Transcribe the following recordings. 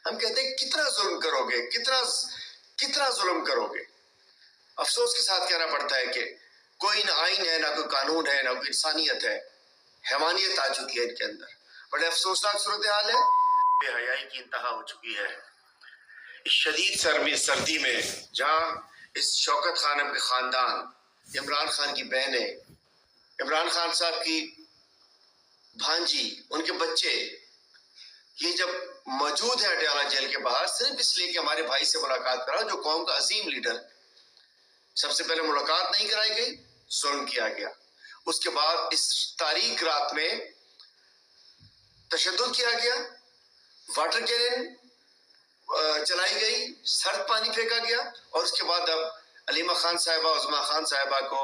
ہم کہتے ہیں کتنا ظلم کرو گے، کتنا ظلم کرو گے۔ افسوس کے ساتھ کہنا پڑتا ہے کہ کوئی نہ آئین ہے، نہ کوئی قانون ہے، نہ کوئی انسانیت ہے، حیوانیت آ چکی ہے ان کے اندر۔ بڑے افسوسناک صورتحال ہے، بے حیائی کی انتہا ہو چکی ہے۔ اس شدید سردی میں جہاں اس شوکت خانم کے خاندان، عمران خان کی بہنیں، عمران خان صاحب کی بھانجی، ان کے بچے، یہ جب موجود ہے اڈیالہ جیل کے باہر صرف اس لیے کہ ہمارے بھائی سے ملاقات کرا، جو قوم کا عظیم لیڈر، سب سے پہلے ملاقات نہیں کرائی گئی، ظلم کیا گیا۔ اس کے بعد اس تاریک رات میں تشدد کیا گیا، واٹر کینن چلائی گئی، سرد پانی پھینکا گیا، اور اس کے بعد اب علیمہ خان صاحبہ، عظمیٰ خان صاحبہ کو،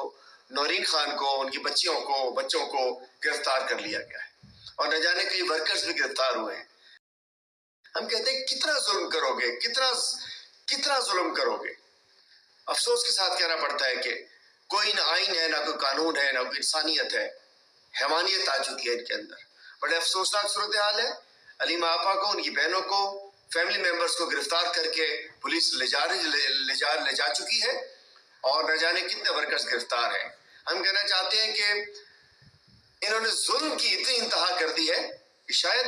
نورین خان کو، ان کی بچوں کو گرفتار کر لیا گیا ہے، اور نہ جانے کئی ورکرز بھی گرفتار ہوئے ہیں۔ ہم کہتے ہیں کتنا ظلم کرو گے، کتنا ظلم کرو گے۔ افسوس کے ساتھ کہنا پڑتا ہے کہ کوئی نہ آئین ہے، نہ کوئی قانون ہے، نہ کوئی انسانیت ہے، حیوانیت آ چکی ہے ان کے اندر۔ بڑے افسوسناک صورتحال ہے، علیمہ آپا کو، ان کی بہنوں کو، فیملی ممبرز کو گرفتار کر کے پولیس لے جا چکی ہے، اور نہ جانے کتنے ورکرز گرفتار ہیں۔ ہم کہنا چاہتے ہیں کہ انہوں نے ظلم کی اتنی انتہا کر دی ہے کہ شاید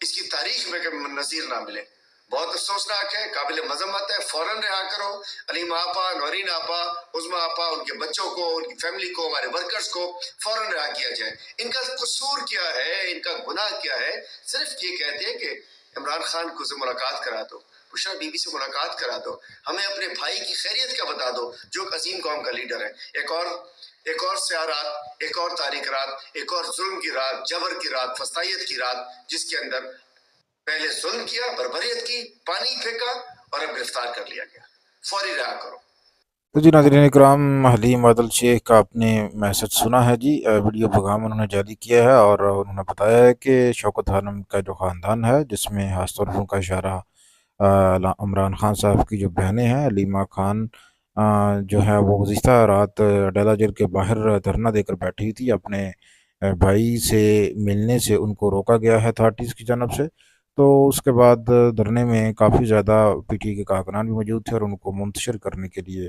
اس کی تاریخ میں کبھی نظیر نہ ملے۔ بہت افسوسناک ہے، قابل مذمت ہے۔ فوراً رہا کرو علیمہ آپا، نورین آپا، عظمیٰ آپا، ان کے بچوں کو، ان کی فیملی کو، ہمارے ورکرز کو فوراً رہا کیا جائے۔ ان کا قصور کیا ہے، ان کا گناہ کیا ہے؟ صرف یہ کہتے ہیں کہ عمران خان کو سے ملاقات کرا دو، بشرا بی بی سے ملاقات کرا دو، ہمیں اپنے بھائی کی خیریت کا بتا دو، جو ایک عظیم قوم کا لیڈر ہے۔ ایک اور سیاہ رات، ایک اور تاریک رات، ایک اور ظلم کی رات، جبر کی رات، فسطائیت کی رات، جس کے اندر پہلے ظلم کیا، بربریت کی، پانی پھینکا، اور اب گرفتار کر لیا گیا۔ فوری رہا کرو۔ تو جی ناظرین کرام، حلیم عادل شیخ کا آپ نے میسج سنا ہے جی، ویڈیو پیغام انہوں نے جاری کیا ہے، اور انہوں نے بتایا ہے کہ شوکت خانم کا جو خاندان ہے، جس میں خاص طور پر ان کا اشارہ عمران خان صاحب کی جو بہنیں ہیں، علیمہ خان جو ہے وہ گزشتہ رات اڈیالہ جیل کے باہر دھرنا دے کر بیٹھی تھی، اپنے بھائی سے ملنے سے ان کو روکا گیا ہے اتھارٹیز کی جانب سے۔ تو اس کے بعد دھرنے میں کافی زیادہ پی ٹی کے کارکنان بھی موجود تھے، اور ان کو منتشر کرنے کے لیے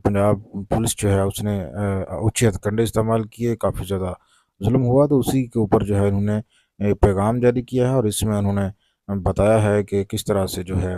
پنجاب پولیس جو ہے اس نے اونچے ہتھ کنڈے استعمال کیے، کافی زیادہ ظلم ہوا۔ تو اسی کے اوپر جو ہے انہوں نے پیغام جاری کیا ہے، اور اس میں انہوں نے بتایا ہے کہ کس طرح سے جو ہے